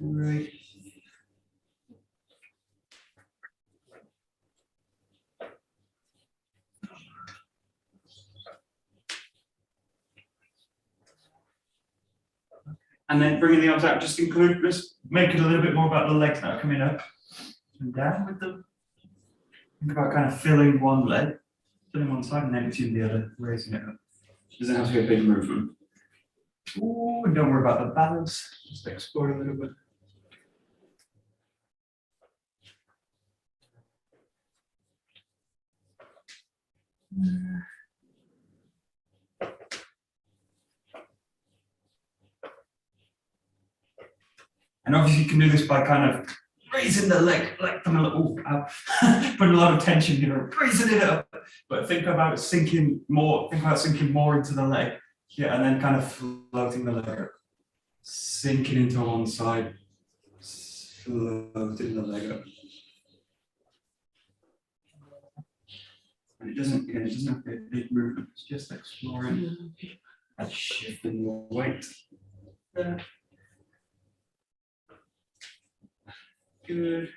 Great. And then bringing the arms out, just make it a little bit more about the legs that are coming up and down with them. Think about kind of filling one leg, filling one side and emptying the other, raising it up. Doesn't have to be a big movement. Ooh, and don't worry about the balance, just explore a little bit. And obviously you can do this by kind of raising the leg, like putting a little, putting a lot of tension here, raising it up. But think about sinking more into the leg. Yeah, and then kind of floating the leg up. Sinking into one side, floating the leg up. And it doesn't have to be a big movement, it's just exploring and shifting your weight. There. Good.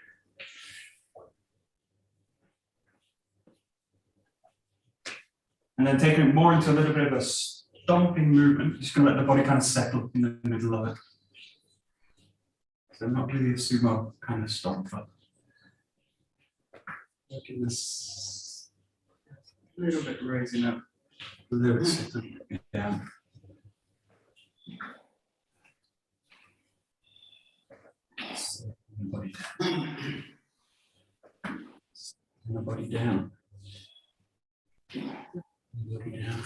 And then taking it more into a little bit of a stomping movement, just going to let the body kind of settle in the middle of it. So not really a sumo kind of stomp, but working this a little bit raising up, a little bit sitting down. Body down. And the body down. Body down.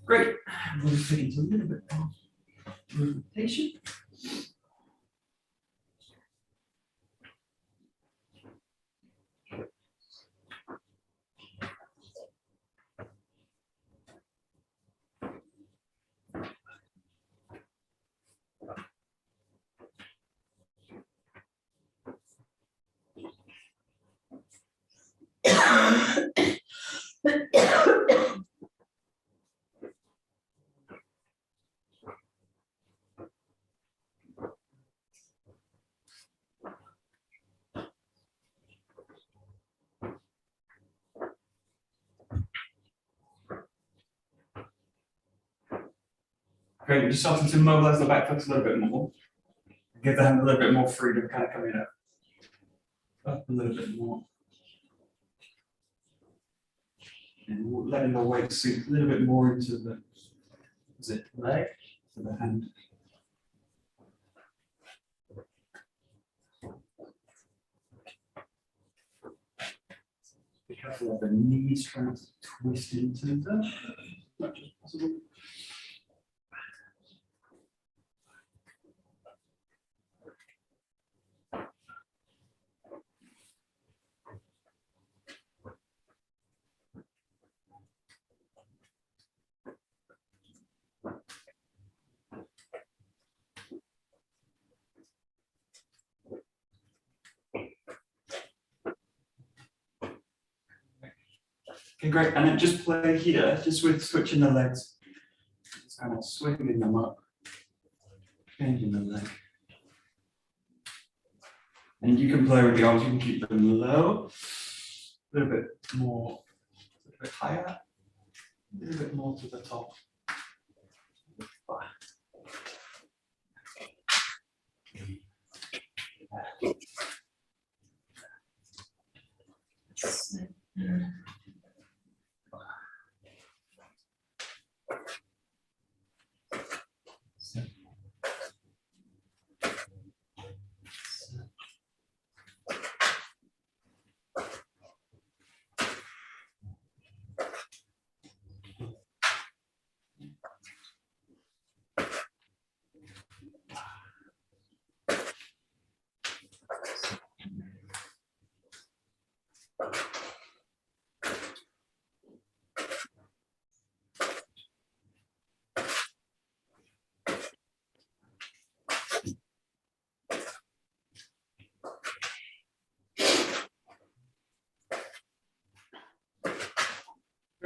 Great. We'll just take into a little bit more rotation. Great, we're just starting to mobilize the back foot a little bit more. Give the hand a little bit more freedom kind of coming up. Up a little bit more. And letting the weight sink a little bit more into the leg, to the hand. Be careful of the knees trying to twist into them as much as possible. Okay, great. And then just play here, just with switching the legs. Just kind of swinging them up, changing the leg. And you can play with the arms, you can keep them low, a little bit more, a little bit higher, a little bit more to the top.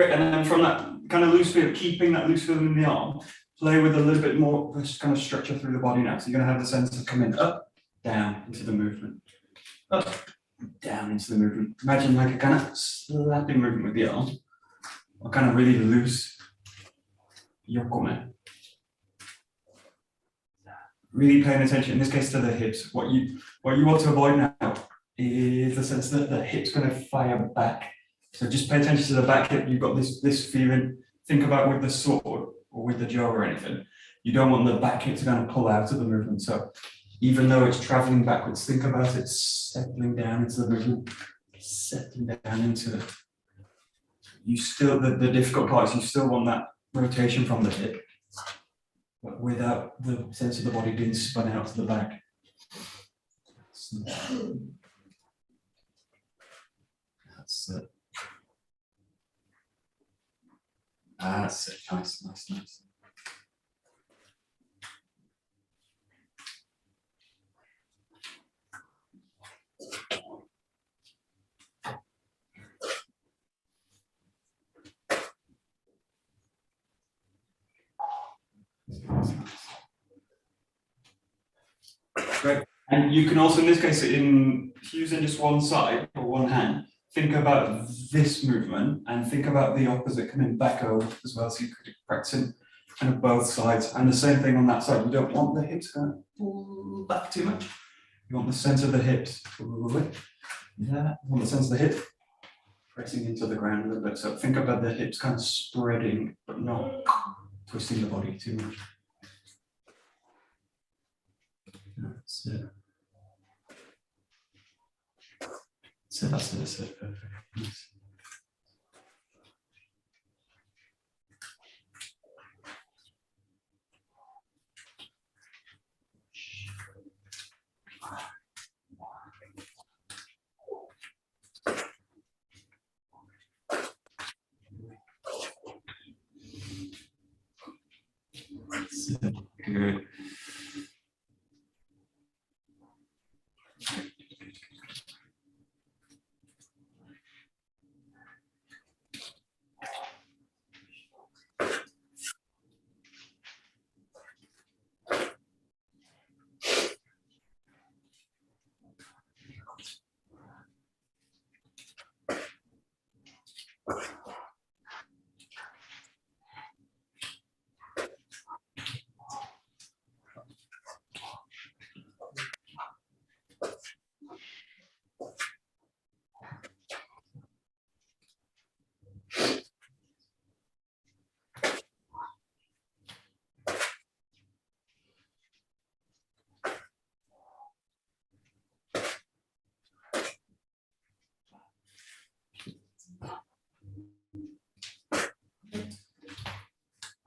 Great, and then from that kind of loose feel, keeping that loose feeling in the arm, play with a little bit more of this kind of structure through the body now. So you're going to have the sense of coming up, down into the movement. Up, down into the movement. Imagine like a kind of slapping movement with the arm, or kind of really loose 𝒂𝒂𝒿. Really paying attention, in this case, to the hips. What you want to avoid now is the sense that the hip's going to fire back. So just pay attention to the back hip. You've got this feeling. Think about with the sword or with the jaw or anything. You don't want the back hip to kind of pull out of the movement. So even though it's traveling backwards, think about it settling down into the movement, settling down into it. You still, the difficult part is you still want that rotation from the hip, but without the sense of the body being spun out to the back. That's it. That's it. Nice, nice, nice. Great. And you can also, in this case, using just one side or one hand, think about this movement and think about the opposite coming back over as well. So you could practice kind of both sides. And the same thing on that side. You don't want the hips going to pull back too much. You want the sense of the hips. Yeah, you want the sense of the hip pressing into the ground a little bit. So think about the hips kind of spreading, but not twisting the body too much. That's it. So that's it. Perfect. Nice. Good.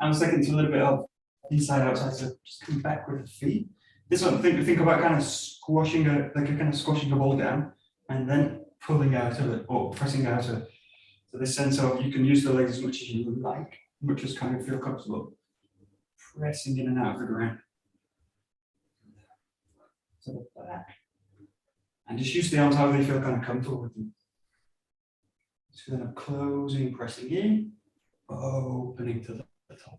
I was thinking a little bit of inside outside, so just come back with the feet. This one, think about kind of squashing a ball down and then pulling out of it or pressing out of it. So this sense of you can use the legs as much as you like, much as kind of feel comfortable. Pressing in and out of the ground. To the back. And just use the arms however they feel kind of comfortable with them. Just kind of closing, pressing in, opening to the top.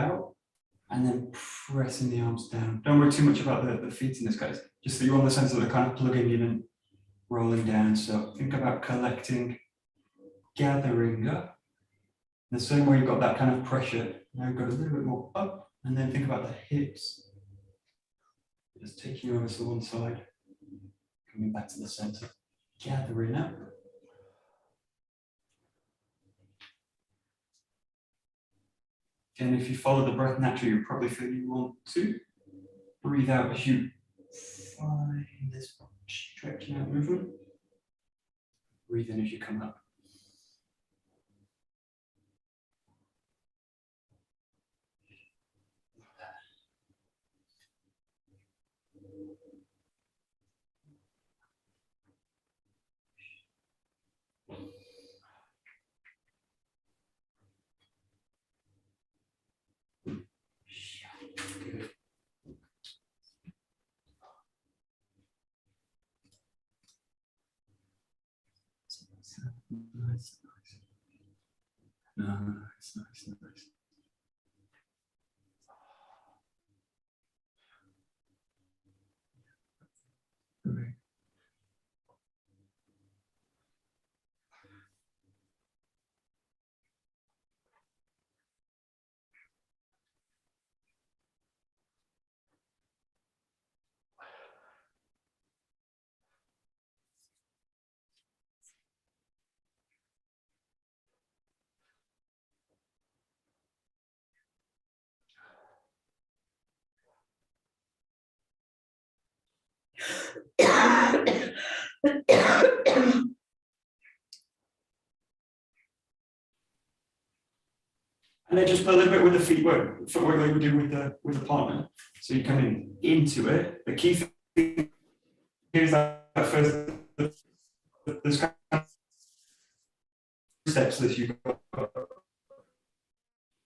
out, and then pressing the arms down. Don't worry too much about the feet in this case, just that you want the sense that they're kind of plugging in and rolling down. So think about collecting, gathering up. The same way you've got that kind of pressure, now go a little bit more up, and then think about the hips. Just taking you over to one side, coming back to the center, gathering up. And if you follow the breath naturally, you'll probably feel you want to breathe out as you find this stretching out movement. Breathe in as you come up. Good. Nice, nice. Great. And then just a little bit with the feet work, footwork like we do with the partner. So you're coming into it. The key thing is that first, there's kind of steps that you've got.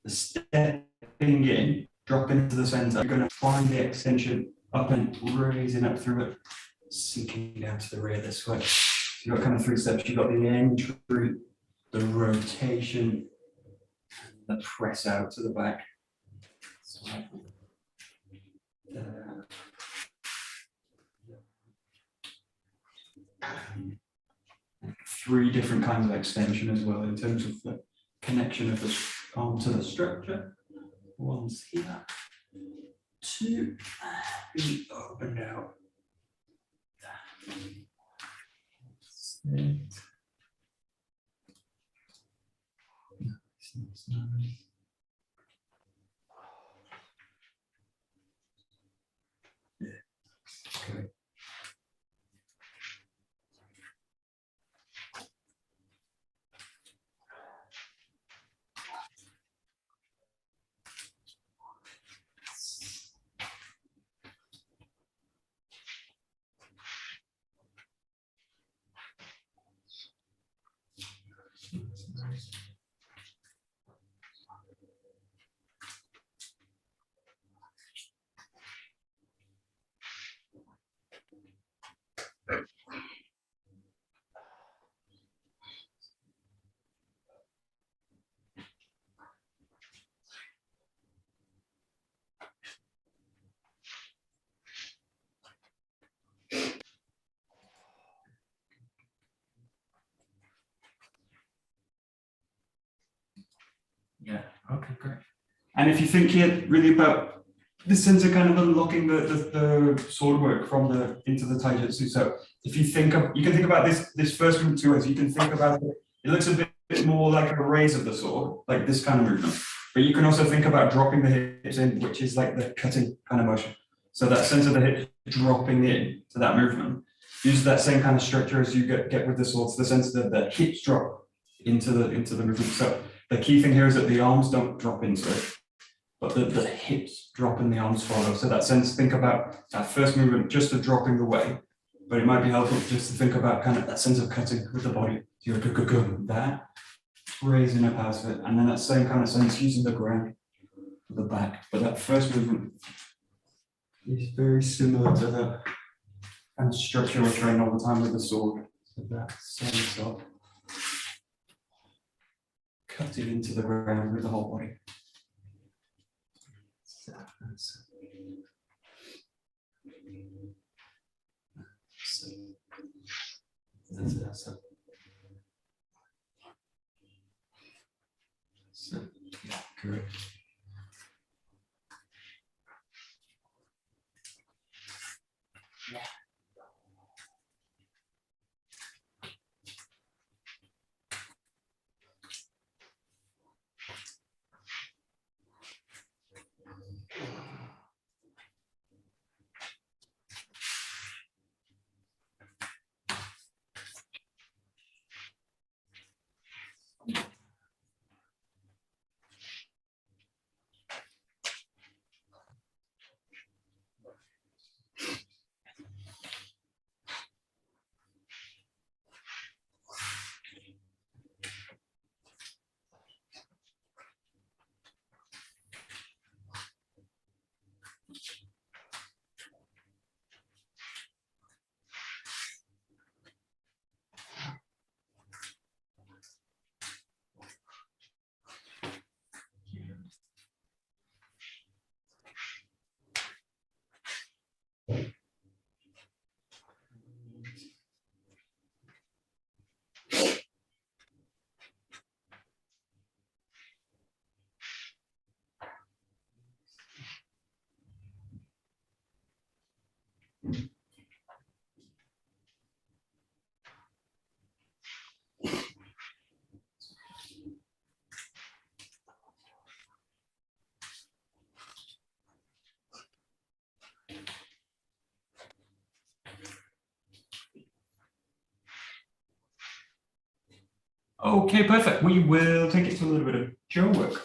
The stepping in, dropping into the center. You're going to find the extension up and raising up through it, sinking down to the rear this way. So you've got kind of three steps. You've got the entry, the rotation, the press out to the back. So, three different kinds of extension as well in terms of the connection of the arm to the structure. One's here, two, really opened out. Perfect. Okay. Yeah, okay, great. And if you think here really about the sense of kind of unlocking the sword work from the into the taijutsu. So if you think of, you can think about this first movement two ways. You can think about it, it looks a bit more like a raise of the sword, like this kind of movement. But you can also think about dropping the hips in, which is like the cutting kind of motion. So that sense of the hip dropping in to that movement. Use that same kind of structure as you get with the swords, the sense that the hips drop into the movement. So the key thing here is that the arms don't drop into it, but the hips drop and the arms follow. So that sense, think about that first movement, just the dropping the way, but it might be helpful just to think about kind of that sense of cutting with the body. So you're that, raising up out of it, and then that same kind of sense using the ground for the back. But that first movement is very similar to the kind of structure we're training all the time with the sword. So that sense of cutting into the ground with the whole body. Yeah, correct. Yeah. Okay, perfect. We will take it to a little bit of Joe work.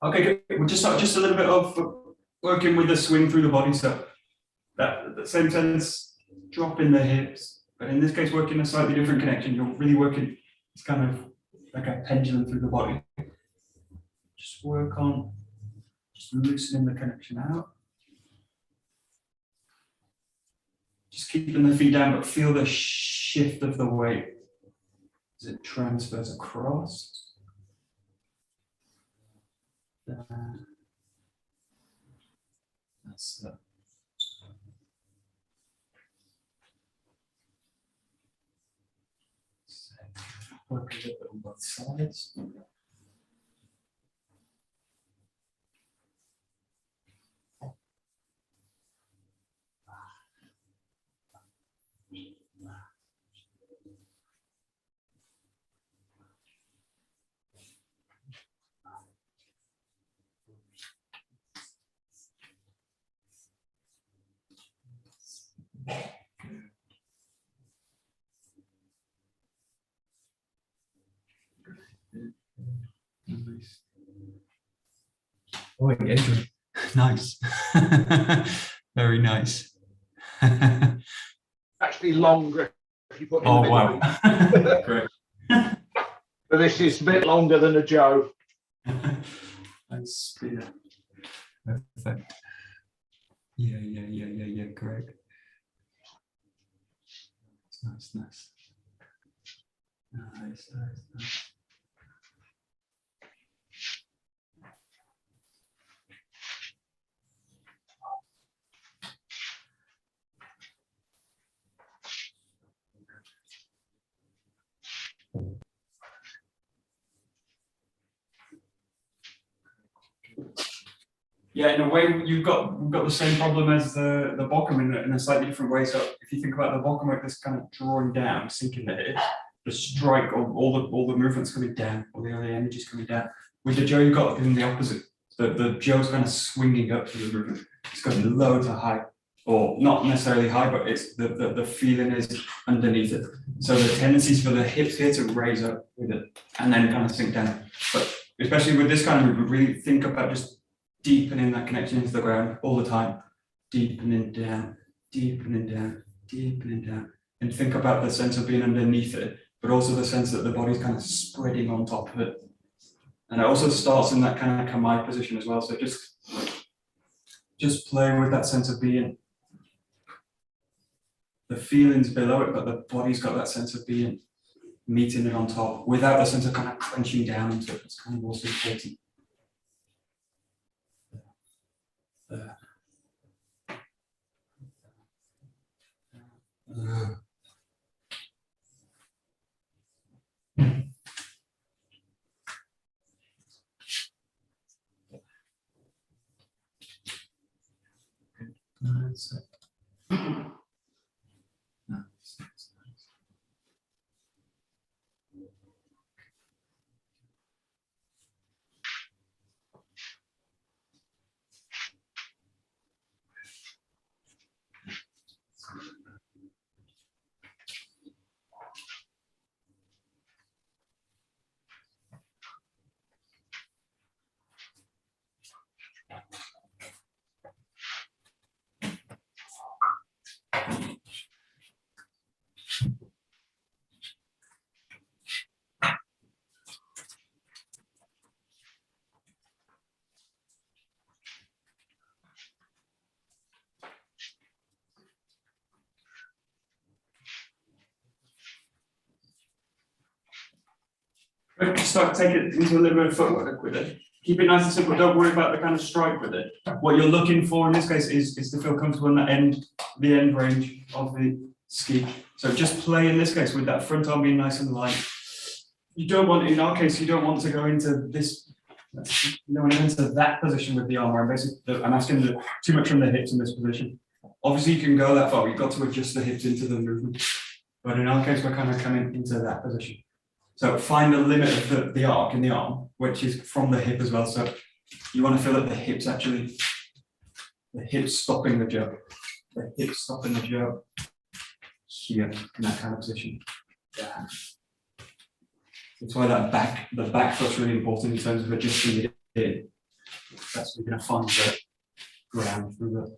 Okay, good. We'll just start just a little bit of working with the swing through the body. So that same sense, dropping the hips, but in this case, working a slightly different connection. You're really working, it's kind of like a pendulum through the body. Just work on just loosening the connection out. Just keeping the feet down, but feel the shift of the weight as it transfers across. That's it. Work a little bit on both sides. Nice. Oh, Adrian. Nice. Very nice. Actually longer if you put in Oh, the wow. Great. But this is a bit longer than a Joe. Nice. Yeah. Perfect. Yeah, great. Nice. Nice. Yeah, in a way, we've got the same problem as the 𝒂𝒂𝒏 in a slightly different way. So if you think about the 𝒂𝒂𝒏, this kind of drawing down, sinking the hips, the strike, all the movements coming down, all the energies coming down. With the Joe, you've got in the opposite. The Joe's kind of swinging up to the movement. It's going low to high, or not necessarily high, but it's the feeling is underneath it. So the tendency is for the hips here to raise up with it and then kind of sink down. But especially with this kind of movement, really think about just deepening that connection into the ground all the time, deepening down, and think about the sense of being underneath it, but also the sense that the body's kind of spreading on top of it. And it also starts in that kind of 𝒂𝒊𝒏 position as well. So just play with that sense of being. The feeling's below it, but the body's got that sense of being, meeting it on top without the sense of kind of crunching down into it. It's kind of also important. Nice. Start to take it into a little bit of footwork with it. Keep it nice and simple. Don't worry about the kind of strike with it. What you're looking for in this case is to feel comfortable in the end range of the ski. So just play in this case with that front arm being nice and light. You don't want, in our case, you don't want to go into this, you don't want to enter that position with the arm. I'm asking too much from the hips in this position. Obviously, you can go that far. You've got to adjust the hips into the movement. But in our case, we're kind of coming into that position. So find the limit of the arc in the arm, which is from the hip as well. So you want to feel that the hips stopping the jump. The hips stopping the jump here in that kind of position. Yeah. That's why the back foot's really important in terms of adjusting it in. That's where you're going to find the ground through the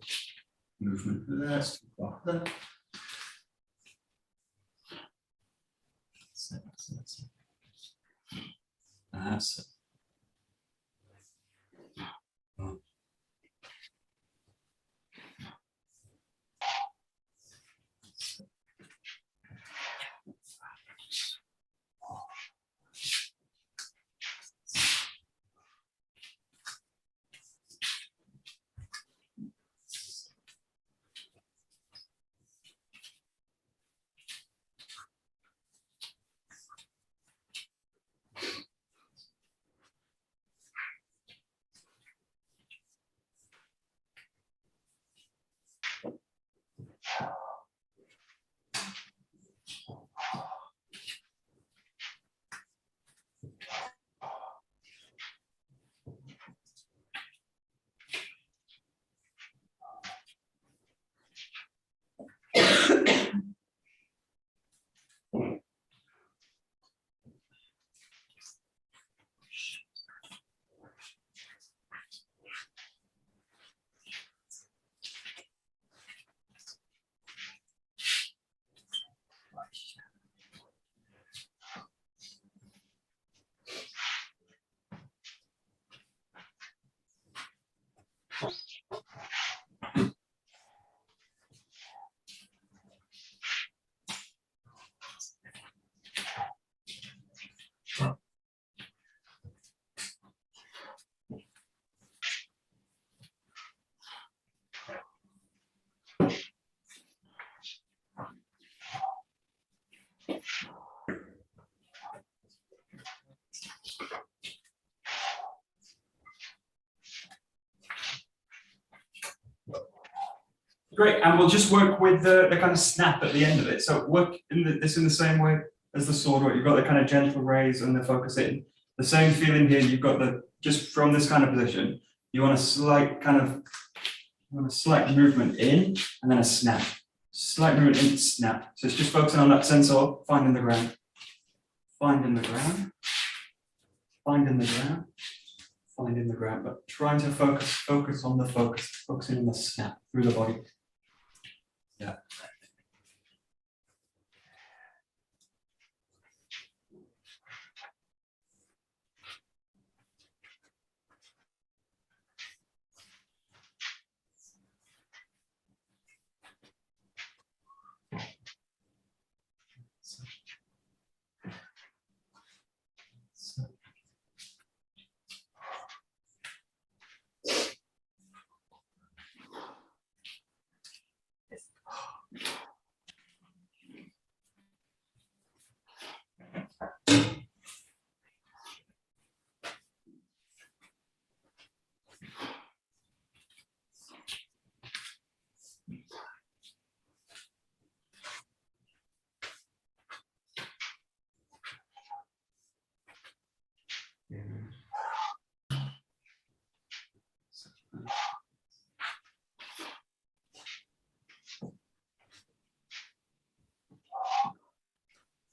movement. That's too far. That's it. Great, and we'll just work with the kind of snap at the end of it. So work this in the same way as the sword work. You've got the kind of gentle raise and the focus in. The same feeling here, you've got the, just from this kind of position, you want a slight movement in and then a snap. Slight movement in, snap. So it's just focusing on that sense of finding the ground. Finding the ground. Finding the ground. Finding the ground. But trying to focus on the focus, focusing on the snap through the body. Yeah.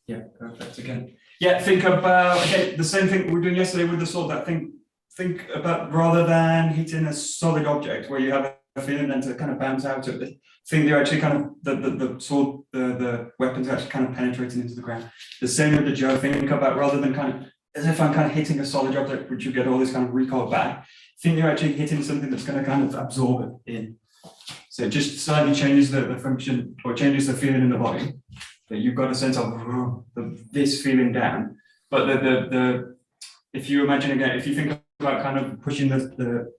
Yeah, perfect again. Yeah, think about again the same thing we were doing yesterday with the sword. That think about rather than hitting a solid object where you have a feeling then to kind of bounce out of it. Think they're actually kind of the sword, the weapons are actually kind of penetrating into the ground. The same with the Joe. Think about rather than kind of as if I'm kind of hitting a solid object, which you get all this kind of recoil back. Think you're actually hitting something that's going to kind of absorb it in. So it just slightly changes the function or changes the feeling in the body. That you've got a sense of this feeling down, but if you imagine again, if you think about kind of pushing the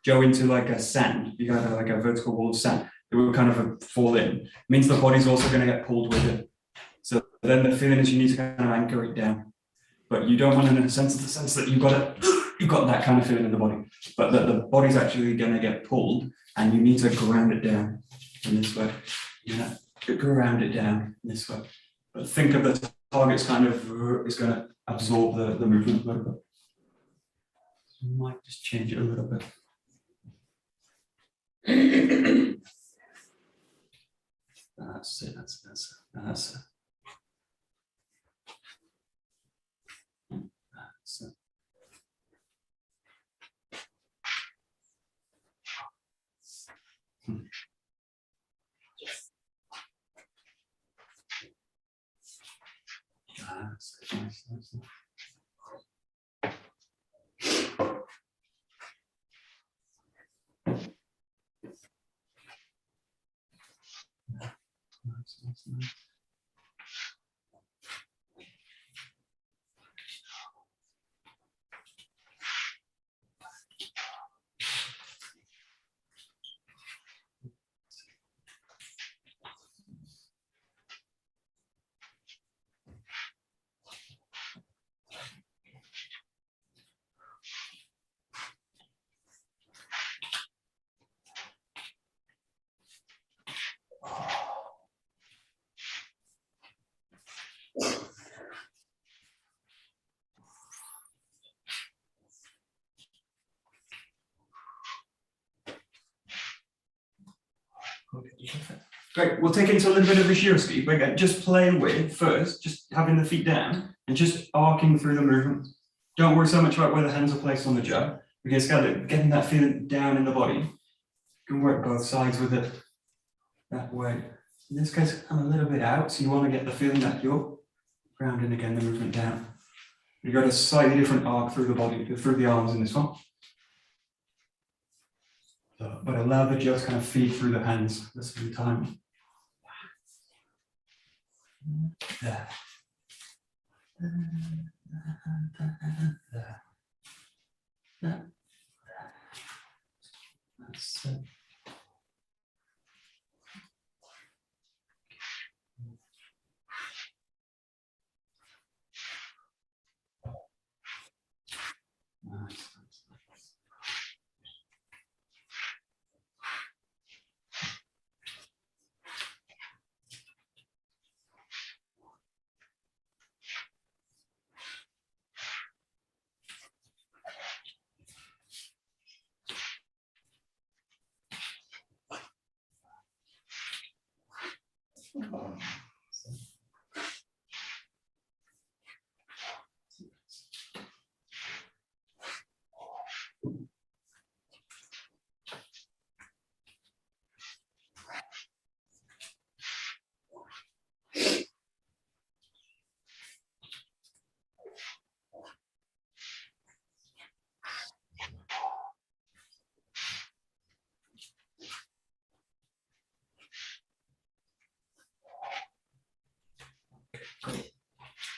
Joe into like a sand, you got like a vertical wall of sand, it will kind of fall in. It means the body's also going to get pulled with it. So then the feeling is you need to kind of anchor it down, but you don't want to, in the sense that you've got that kind of feeling in the body, but that the body's actually going to get pulled, and you need to ground it down in this way. Yeah. Ground it down this way, but think of the target's kind of is going to absorb the movement a little bit. So you might just change it a little bit. That's it. That's it. That's it. Nice. Great, we'll take it into a little bit of a 𝒊𝒒𝒂𝒕, but again, just playing with first, just having the feet down and just arcing through the movement. Don't worry so much about where the hands are placed on the jab, because getting that feeling down in the body. You can work both sides with it that way. In this case, I'm a little bit out, so you want to get the feeling that you're grounding again the movement down. You've got a slightly different arc through the body, through the arms in this one. But allow the jabs kind of feed through the hands at the same time. There. There. That's it. Nice.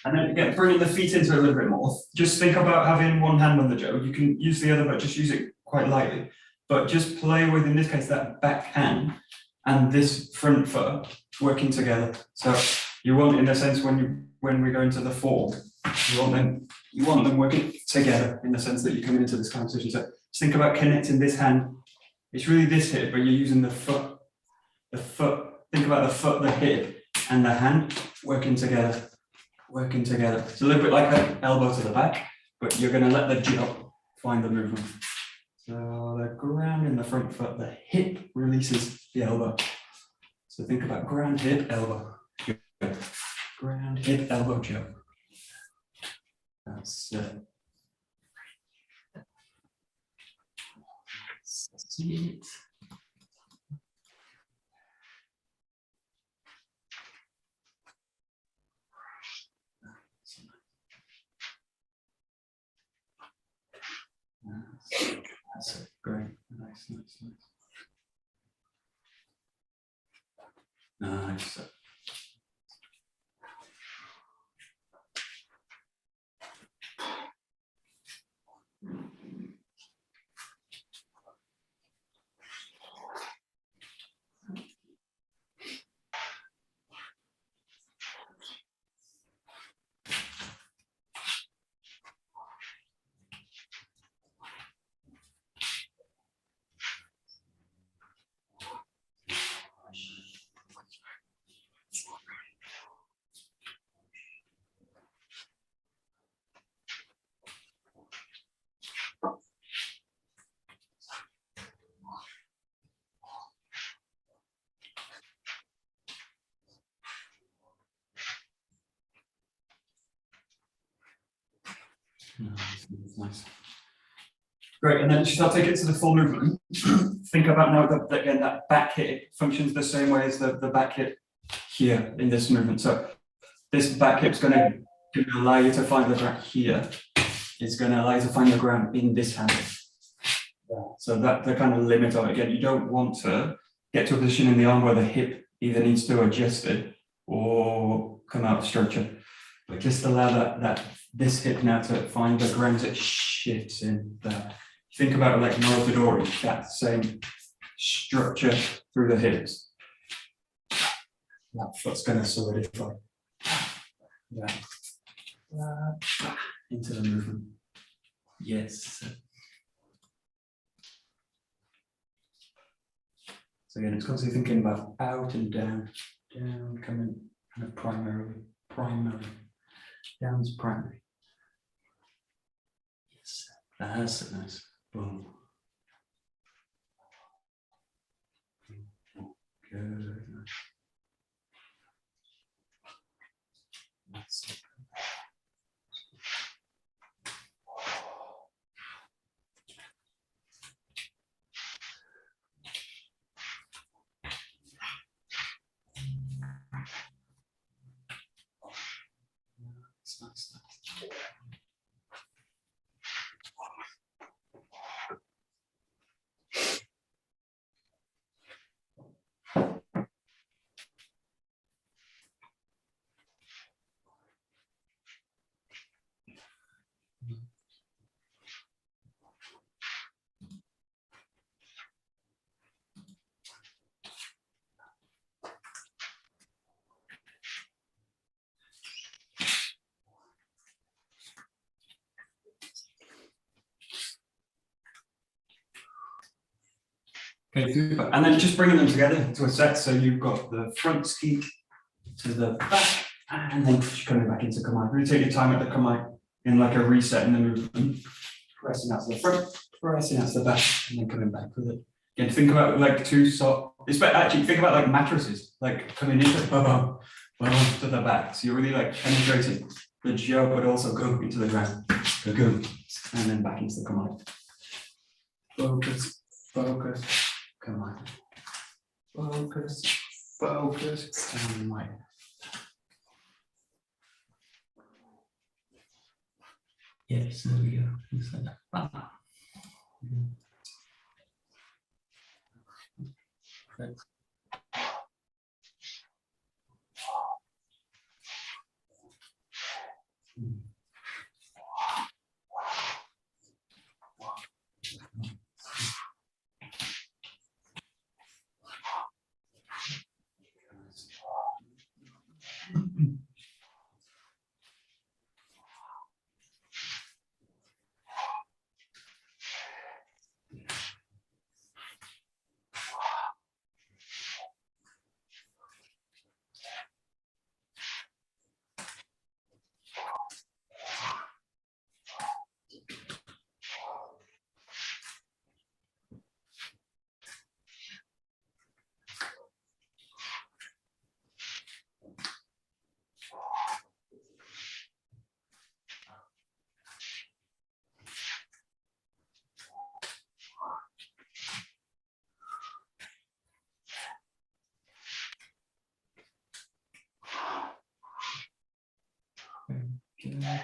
And then again, bringing the feet into it a little bit more. Just think about having one hand on the jo. You can use the other, but just use it quite lightly. But just play with, in this case, that back hand and this front foot working together. So you want, in a sense, when we go into the form, you want them working together in the sense that you come into this kind of position. So just think about connecting this hand. It's really this hip, but you're using the foot. Think about the foot, the hip, and the hand working together. Working together. It's a little bit like an elbow to the back, but you're going to let the jump find the movement. So the ground in the front foot, the hip releases the elbow. So think about ground, hip, elbow. Ground, hip, elbow, jump. That's it. See it. That's it. Great. Nice. Nice. Nice. Great, and then just I'll take it to the full movement. Think about now that again that back hip functions the same way as the back hip here in this movement. So this back hip is going to allow you to find the ground here. It's going to allow you to find the ground in this hand. So that the kind of limit of it. Again, you don't want to get to a position in the arm where the hip either needs to adjust it or come out of structure. But just allow this hip now to find the ground that shifts in there. Think about it like Moritadori, that same structure through the hips. That foot's going to solidify. Into the movement. Yes. So again, it's constantly thinking about out and down, coming kind of primary. Down's primary. Yes, that's nice. Boom. Good. That's it. Nice. Okay, super. And then just bringing them together into a set. So you've got the front ski to the back, and then coming back into Kamae. Really take your time at the Kamae in like a reset in the movement. Pressing out to the front, pressing out to the back, and then coming back with it. Again, think about like two It's actually think about like mattresses, like coming into boom, boom to the back. So you're really like penetrating the jaw, but also go into the ground. Go, and then back into the command. Focus, focus, command. Focus, focus, and mind. Yes, there we go. Just like that. Ah. Right. Okay.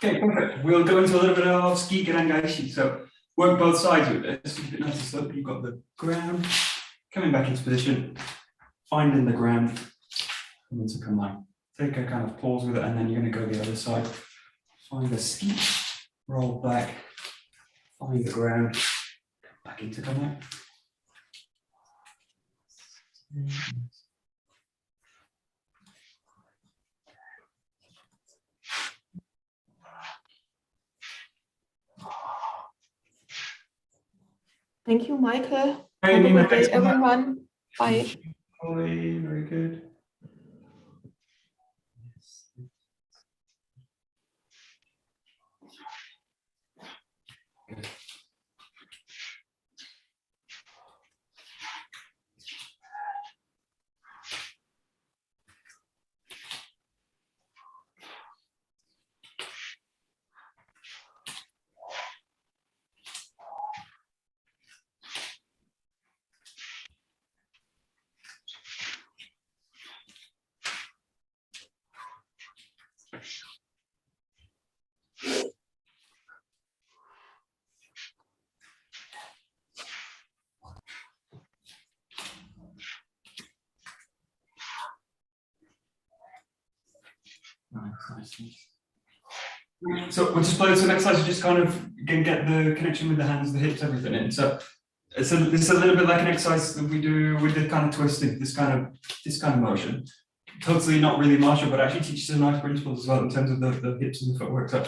Okay, perfect. We'll go into a little bit of 𝒑𝒂𝒂𝒂𝒂𝒂𝒂𝒂𝒂🐁. So work both sides with this. Notice that you've got the ground, coming back into position, finding the ground, and into combine. Take a kind of pause with it, and then you're going to go the other side. Find the 𝒑, roll back, find the ground, back into combine. Thank you, Michael. Hey, Have a Nina, good day, everyone. Bye. Holly, very good. Good. So we'll just play some exercises, just kind of get the connection with the hands, the hips, everything in. So it's a little bit like an exercise that we do with the kind of twisting, this kind of motion. Totally not really martial, but actually teaches some nice principles as well in terms of the hips and the footwork. So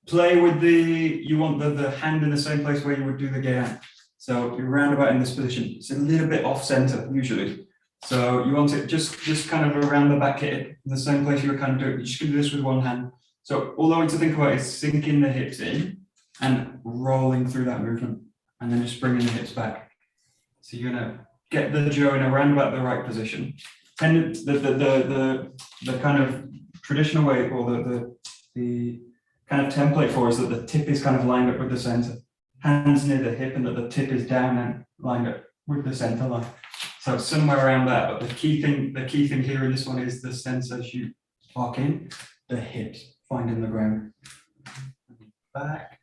play with you want the hand in the same place where you would do the 𝒂𝒂𝒂𝒂𝒂. So you're roundabout in this position. It's a little bit off center usually. So you want it just kind of around the back hip, in the same place you were kind of doing. You're just going to do this with one hand. So all I want to think about is sinking the hips in and rolling through that movement, and then just bringing the hips back. So you're going to get the jaw in around about the right position. And the kind of traditional way, or the kind of template for is that the tip is kind of lined up with the center. Hands near the hip, and that the tip is down and lined up with the center line. So somewhere around there. But the key thing here in this one is the sense as you walk in, the hips finding the ground. Back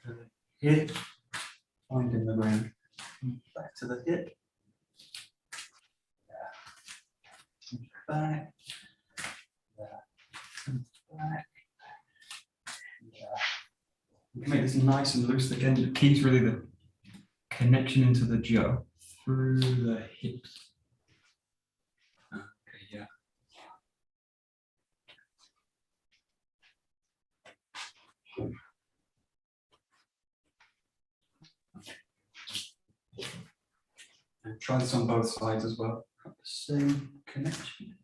to the hip, finding the ground. Back to the hip. Back. Back. We can make this nice and loose. Again, the key is really the connection into the jaw through the hips. Okay, yeah. try this on both sides as well. Got the same connection.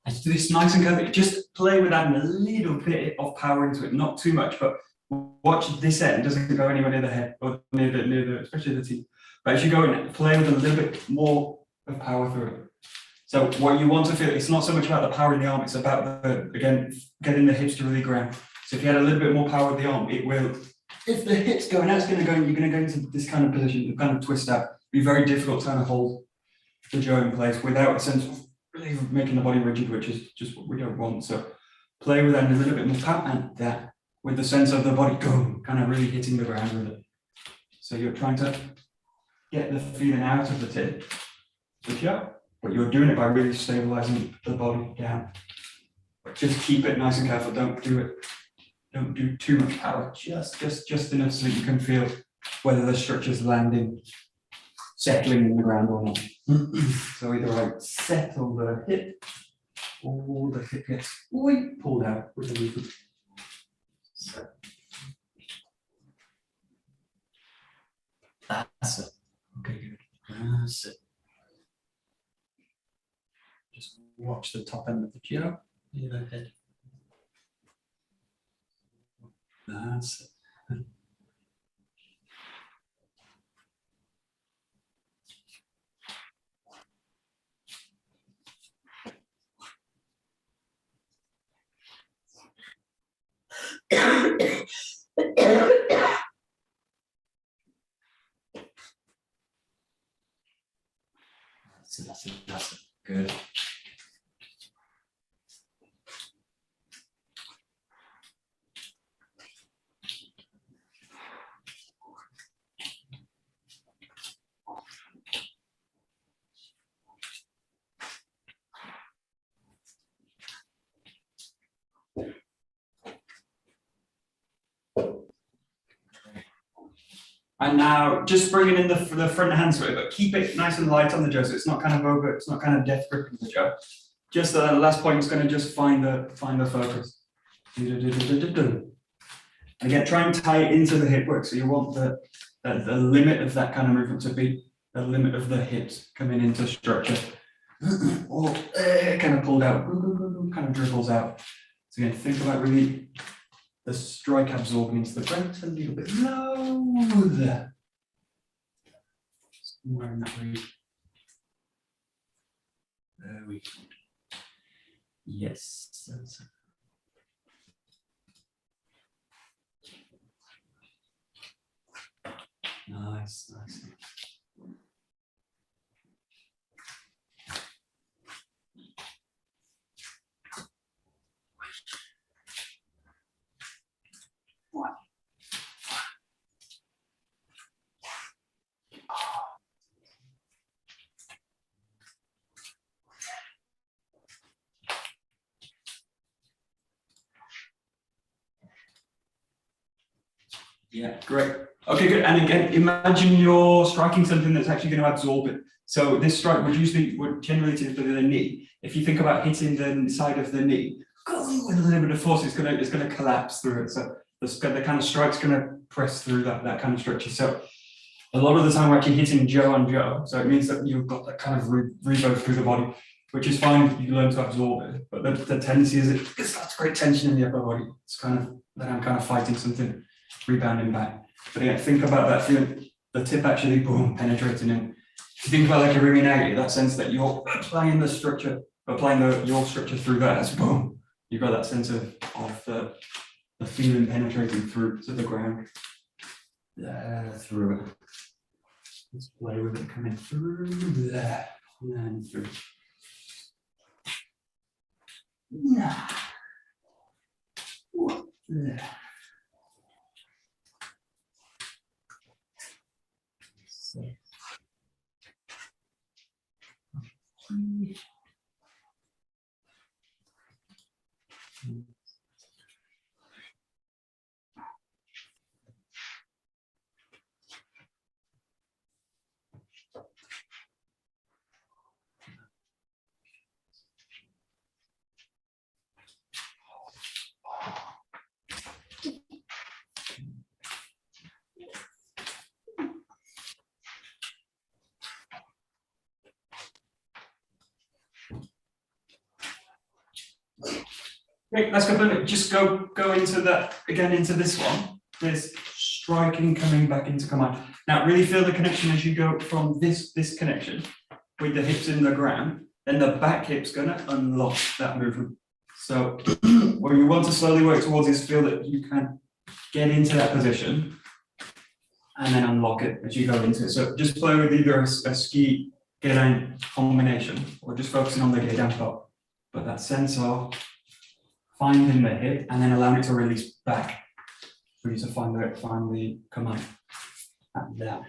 Let's do this nice and carefully. Just play with adding a little bit of power into it, not too much, but watch this end doesn't go anywhere near the head or near the especially the teeth. But as you go in, play with a little bit more of power through it. So what you want to feel, it's not so much about the power in the arm, it's about again getting the hips to really ground. So if you had a little bit more power with the arm, it will. If the hips going out, you're going to go into this kind of position, you kind of twist out. It'd be very difficult to kind of hold the jaw in place without a sense of really making the body rigid, which is just what we don't want. So play with that a little bit more power and that with the sense of the body go, kind of really hitting the ground with it. So you're trying to get the feeling out of the tip, but you're doing it by really stabilizing the body down. But just keep it nice and careful. Don't do too much power. Just enough so that you can feel whether the structure's landing, settling in the ground or not. So either I settle the hip or the hip gets pulled out with the movement. So. That's it. Okay, good. That's it. Just watch the top end of the jaw, near the head. That's it. That's it. Good. And now just bringing in the front hands with it, but keep it nice and light on the jaw, so it's not kind of over, it's not kind of death gripping the jaw. Just the last point is going to just find the focus. And again, try and tie it into the hip work. So you want the limit of that kind of movement to be the limit of the hips coming into structure. Or kind of pulled out, kind of dribbles out. So again, think about really the strike absorbing into the ground a little bit low there. Somewhere in that region. There we go. Yes. That's it. Nice, nice. Yeah, great. Okay, good. And again, imagine you're striking something that's actually going to absorb it. So this strike would generally typically the knee. If you think about hitting the side of the knee, with a little bit of force, it's going to collapse through it. So the kind of strike's going to press through that kind of structure. So a lot of the time we're actually hitting jaw on jaw. So it means that you've got that kind of rebirth through the body, which is fine if you learn to absorb it. But the tendency is it starts great tension in the upper body. It's kind of that I'm kind of fighting something, rebounding back. But again, think about that feeling, the tip actually boom, penetrating in. If you think about like a 𝒉𝒂𝒃, that sense that you're applying the structure, applying your structure through that, as boom, you've got that sense of the the feeling penetrating through to the ground. Through it. Let's play with it coming through there and through. Great, let's go. Just go into that again, into this one. There's striking coming back into command. Now, really feel the connection as you go from this connection with the hips in the ground. Then the back hip's going to unlock that movement. So, what you want to slowly work towards is feel that you can get into that position and then unlock it as you go into it. So, just play with either a ski gedan combination or just focusing on the gedan part. But that sense of finding the hip and then allowing it to release back for you to find the command at that,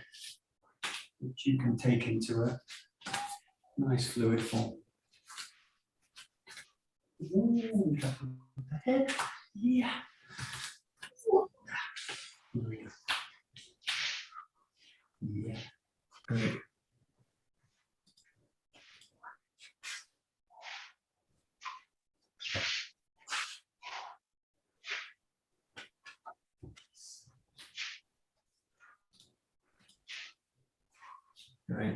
which you can take into a nice fluid form. Ooh, the head, yeah. Here we go. Yeah, good. Great.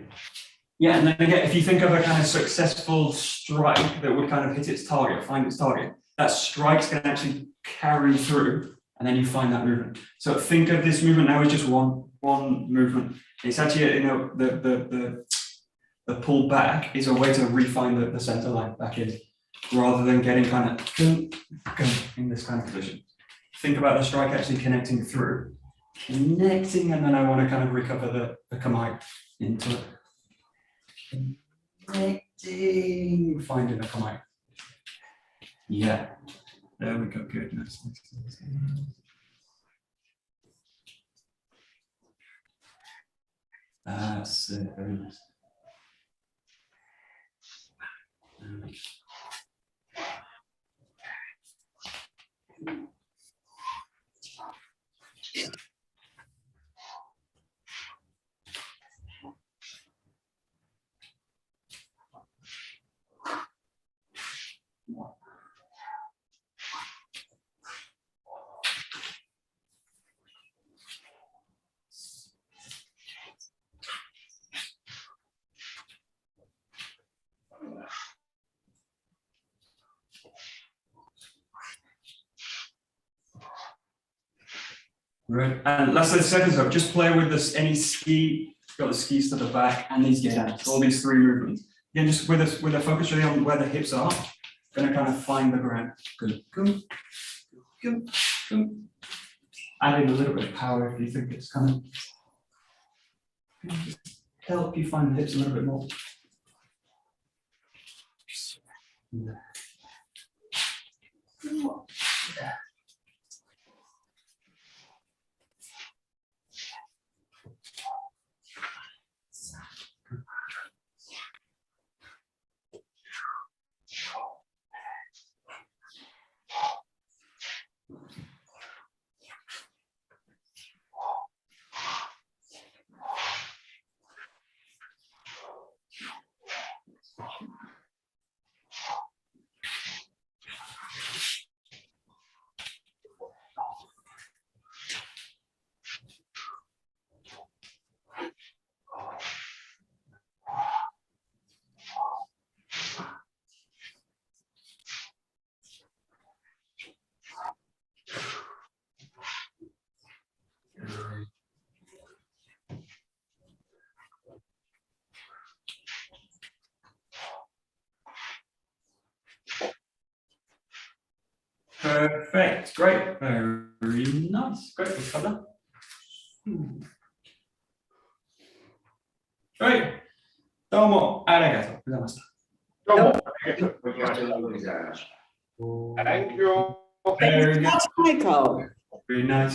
Yeah, and then again, if you think of a kind of successful strike that would kind of hit its target, find its target, that strike's going to actually carry through, and then you find that movement. So think of this movement now as just one movement. It's actually, you know, the pull back is a way to refine the center line back in, rather than getting kind of in this kind of position. Think about the strike actually connecting through, and then I want to kind of recover the kamae into it. Connecting, finding the kamae. Yeah, there we go. Good. Nice. That's it. Very nice. Right, and let's say the second step, just play with this, any ski, got the skis to the back and these gedans, all these three movements. Again, just with a focus really on where the hips are, gonna kind of find the ground. Good, good, good, good. Add in a little bit of power if you think it's coming. Help you find the hips a little bit more. Yeah. Yeah. Perfect. Great. Very nice. Great. We'll cover. Great. どうもありがとうございました。どうもありがとうございました。Thank you. Very good. Michael. Very nice.